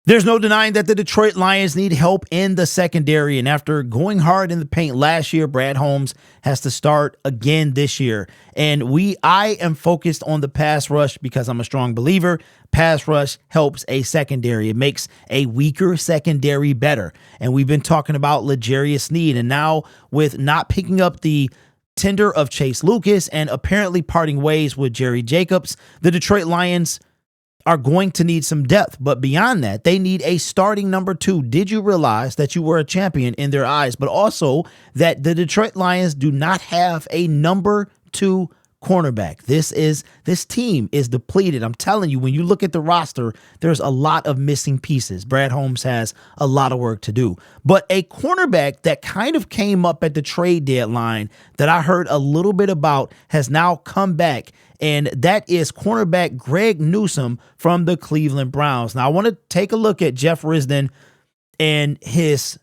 There's no denying that the Detroit Lions need help in the secondary. And after going hard in the paint last year, Brad Holmes has to start again this year. And I am focused on the pass rush because I'm a strong believer. Pass rush helps a secondary. It makes a weaker secondary better. And we've been talking about L'Jarius Sneed. And now with not picking up the tender of Chase Lucas and apparently parting ways with Jerry Jacobs, the Detroit Lions are going to need some depth. But beyond that, they need a starting number 2. Did you realize that you were a champion in their eyes, but also that the Detroit Lions do not have a number 2 cornerback? This team is depleted. I'm telling you, when you look at the roster, there's a lot of missing pieces. Brad Holmes has a lot of work to do. But a cornerback that kind of came up at the trade deadline that I heard a little bit about has now come back, and that is cornerback Greg Newsome from the Cleveland Browns. Now, I want to take a look at Jeff Risdon and his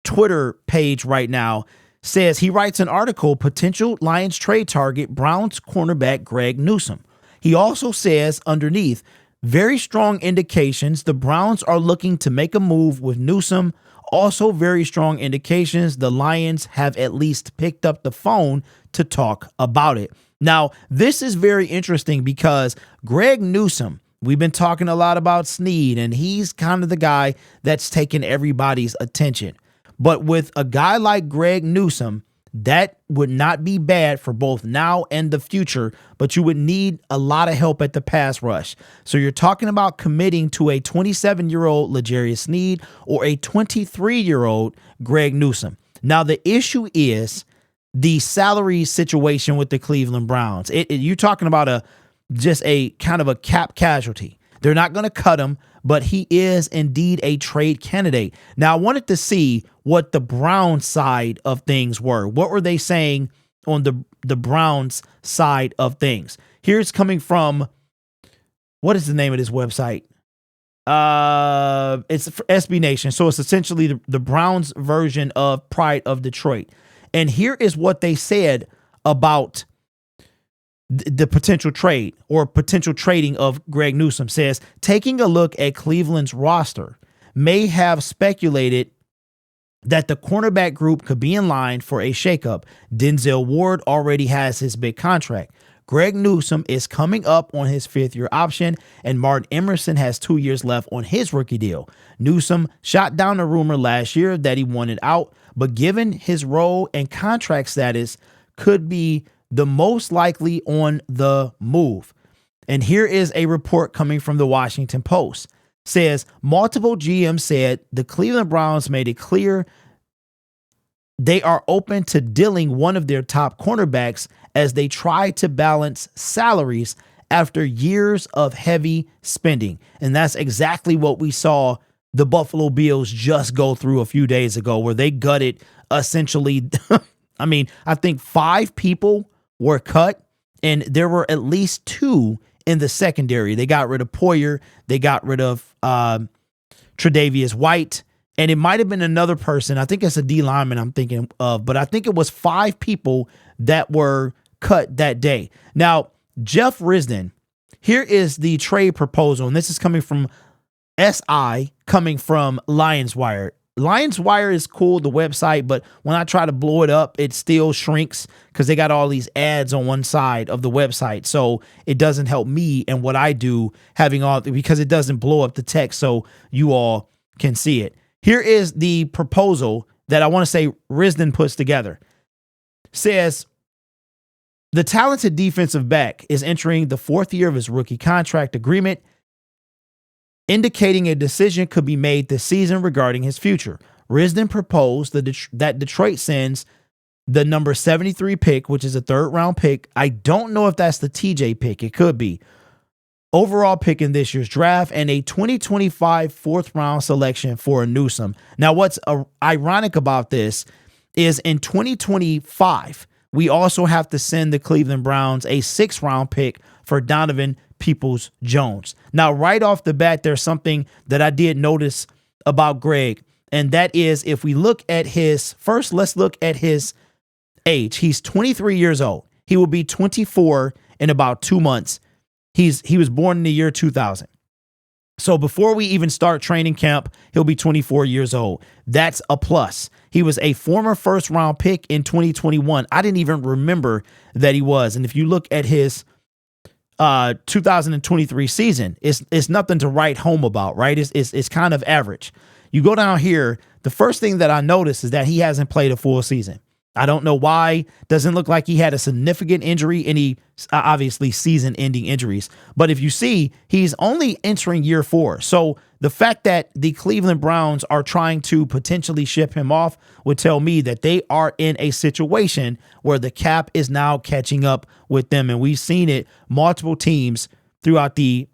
Twitter page right now. Says he writes an article, potential Lions trade target, Browns cornerback Greg Newsome. He also says underneath, very strong indications the Browns are looking to make a move with Newsome. Also very strong indications the Lions have at least picked up the phone to talk about it. Now, this is very interesting because Greg Newsome, we've been talking a lot about Sneed, and he's kind of the guy that's taken everybody's attention. But with a guy like Greg Newsome, that would not be bad for both now and the future, but you would need a lot of help at the pass rush. So you're talking about committing to a 27-year-old L'Jarius Sneed or a 23-year-old Greg Newsome. Now, the issue is the salary situation with the Cleveland Browns. You're talking about just a kind of a cap casualty. They're not going to cut him, but he is indeed a trade candidate. Now, I wanted to see what the Browns side of things were. What were they saying on the Browns side of things? Here's coming from, what is the name of this website? It's SB Nation. So it's essentially the Browns version of Pride of Detroit. And here is what they said about the potential trade or potential trading of Greg Newsome. Says, taking a look at Cleveland's roster may have speculated that the cornerback group could be in line for a shakeup. Denzel Ward already has his big contract. Greg Newsome is coming up on his 5th-year option, and Martin Emerson has 2 years left on his rookie deal. Newsome shot down a rumor last year that he wanted out, but given his role and contract status, could be the most likely on the move. And here is a report coming from the Washington Post. Says, multiple GMs said the Cleveland Browns made it clear they are open to dealing one of their top cornerbacks as they try to balance salaries after years of heavy spending. And that's exactly what we saw the Buffalo Bills just go through a few days ago, where they gutted essentially, I mean, I think 5 people were cut, and there were at least 2 in the secondary. They got rid of Poyer. They got rid of Tre'Davious White. And it might have been another person. I think it's a D lineman I'm thinking of, but I think it was 5 people that were cut that day. Now, Jeff Risdon, here is the trade proposal, and this is coming from SI, coming from Lions Wire. Lions Wire is cool, the website, but when I try to blow it up, it still shrinks because they got all these ads on one side of the website. So it doesn't help me and what I do having all, because it doesn't blow up the text so you all can see it. Here is the proposal that I want to say Risdon puts together. Says, the talented defensive back is entering the 4th year of his rookie contract agreement, indicating a decision could be made this season regarding his future. Risdon proposed that Detroit sends the number 73 pick, which is a 3rd round pick. I don't know if that's the TJ pick. It could be. Overall pick in this year's draft, and a 2025 4th round selection for a Newsome. Now, what's ironic about this is in 2025, we also have to send the Cleveland Browns a 6th round pick for Donovan Peoples-Jones. Now, right off the bat, there's something that I did notice about Greg, and that is if we look at let's look at his age. He's 23 years old. He will be 24 in about 2 months. He was born in the year 2000. So before we even start training camp, he'll be 24 years old. That's a plus. He was a former first round pick in 2021. I didn't even remember that he was. And if you look at his 2023 season, it's nothing to write home about, right? It's kind of average. You go down here, the first thing that I noticed is that he hasn't played a full season. I don't know why. Doesn't look like he had a significant injury, any obviously season-ending injuries. But if you see, he's only entering year 4. So the fact that the Cleveland Browns are trying to potentially ship him off would tell me that they are in a situation where the cap is now catching up with them. And we've seen it multiple teams throughout the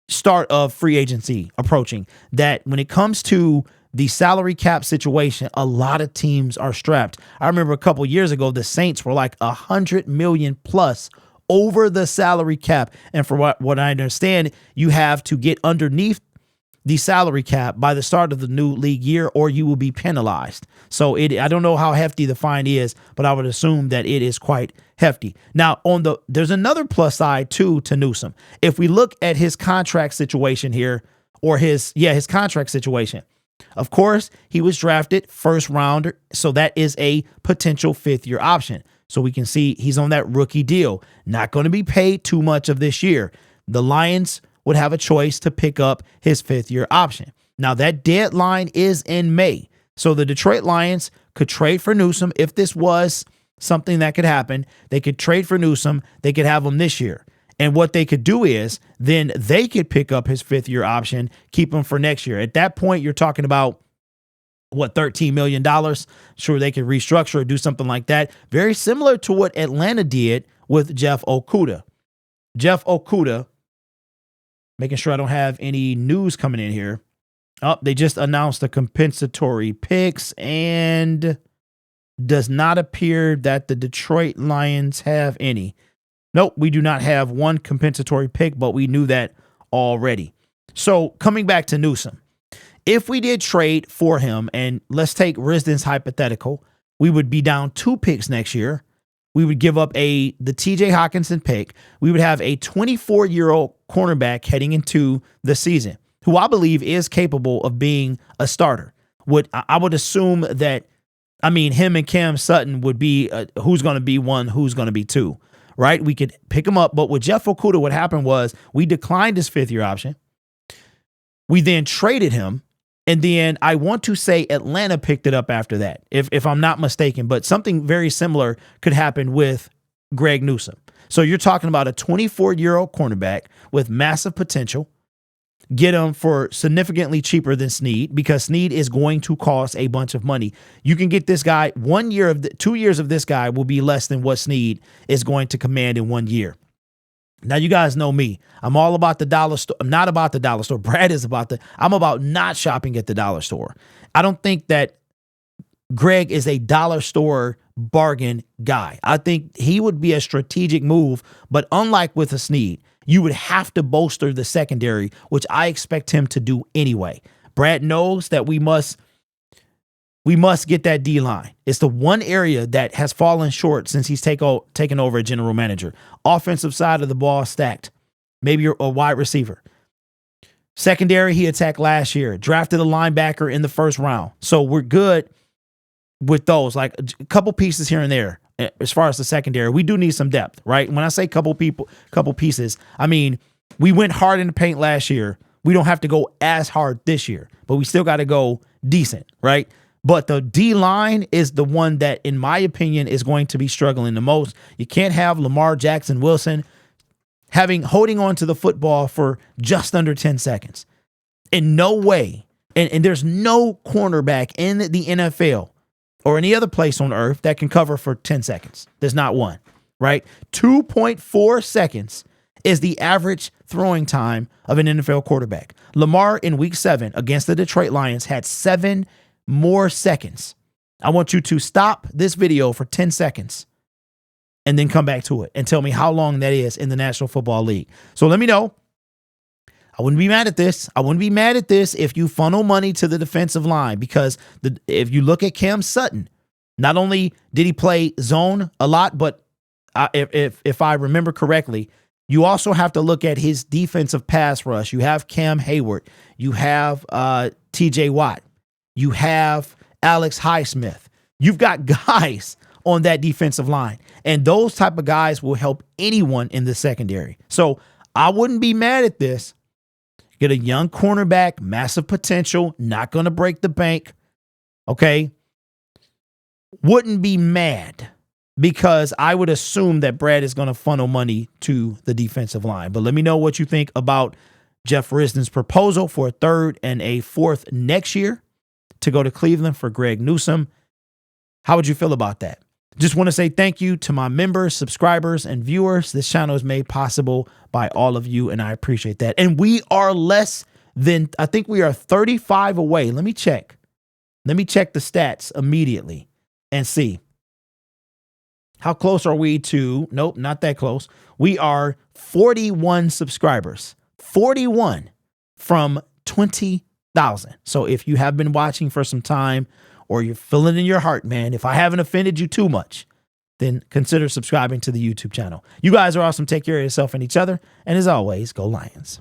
start of free agency approaching, that when it comes to the salary cap situation, a lot of teams are strapped. I remember a couple years ago, the Saints were like $100 million plus over the salary cap. And for what I understand, you have to get underneath the salary cap by the start of the new league year, or you will be penalized. So I don't know how hefty the fine is, but I would assume that it is quite hefty. Now, there's another plus side too to Newsome. If we look at his contract situation here, or his contract situation. Of course, he was drafted first rounder, so that is a potential 5th-year option. So we can see he's on that rookie deal. Not going to be paid too much of this year. The Lions would have a choice to pick up his 5th-year option. Now, that deadline is in May. So the Detroit Lions could trade for Newsome. If this was something that could happen, they could trade for Newsome. They could have him this year. And what they could do is then they could pick up his 5th-year option, keep him for next year. At that point, you're talking about, $13 million? Sure, they could restructure or do something like that. Very similar to what Atlanta did with Jeff Okudah. Jeff Okudah, making sure I don't have any news coming in here. Oh, they just announced the compensatory picks, and does not appear that the Detroit Lions have any. Nope, we do not have one compensatory pick, but we knew that already. So coming back to Newsome, if we did trade for him, and let's take Risden's hypothetical, we would be down 2 picks next year. We would give up the TJ Hawkinson pick. We would have a 24-year-old cornerback heading into the season, who I believe is capable of being a starter. I would assume that, him and Cam Sutton would be who's going to be 1, who's going to be 2. Right? We could pick him up. But with Jeff Okudah, what happened was we declined his 5th-year option. We then traded him. And then I want to say Atlanta picked it up after that, if I'm not mistaken. But something very similar could happen with Greg Newsome. So you're talking about a 24-year-old cornerback with massive potential. Get him for significantly cheaper than Snead, because Snead is going to cost a bunch of money. You can get this guy 2 years of this guy will be less than what Snead is going to command in 1 year. Now, you guys know me. I'm all about the dollar store. I'm not about the dollar store. Brad is I'm about not shopping at the dollar store. I don't think that Greg is a dollar store bargain guy. I think he would be a strategic move, but unlike with a Snead, you would have to bolster the secondary, which I expect him to do anyway. Brad knows that we must get that D-line. It's the one area that has fallen short since he's taken over a general manager. Offensive side of the ball stacked. Maybe you're a wide receiver. Secondary, he attacked last year. Drafted a linebacker in the first round. So we're good with those. Like a couple pieces here and there. As far as the secondary, we do need some depth, right? When I say couple pieces, we went hard in the paint last year. We don't have to go as hard this year, but we still got to go decent, right? But the D-line is the one that, in my opinion, is going to be struggling the most. You can't have Lamar Jackson Wilson holding on to the football for just under 10 seconds. In no way, and there's no cornerback in the NFL or any other place on earth that can cover for 10 seconds. There's not one, right? 2.4 seconds is the average throwing time of an NFL quarterback. Lamar in week 7 against the Detroit Lions had 7 more seconds. I want you to stop this video for 10 seconds and then come back to it and tell me how long that is in the National Football League. So let me know. I wouldn't be mad at this. I wouldn't be mad at this if you funnel money to the defensive line, because if you look at Cam Sutton, not only did he play zone a lot, but if I remember correctly, You also have to look at his defensive pass rush. You have Cam Hayward. You have TJ Watt. You have Alex Highsmith. You've got guys on that defensive line. And those type of guys will help anyone in the secondary. So I wouldn't be mad at this. Get a young cornerback, massive potential, not going to break the bank. Okay. Wouldn't be mad because I would assume that Brad is going to funnel money to the defensive line. But let me know what you think about Jeff Risdon's proposal for a 3rd and a 4th next year to go to Cleveland for Greg Newsome. How would you feel about that? Just want to say thank you to my members, subscribers, and viewers. This channel is made possible by all of you, and I appreciate that. And we are less than, I think we are 35 away. Let me check. Let me check the stats immediately and see. How close are we to, nope, not that close. We are 41 subscribers, 41 from 20,000. So if you have been watching for some time or you're feeling in your heart, man, if I haven't offended you too much, then consider subscribing to the YouTube channel. You guys are awesome. Take care of yourself and each other. And as always, go Lions.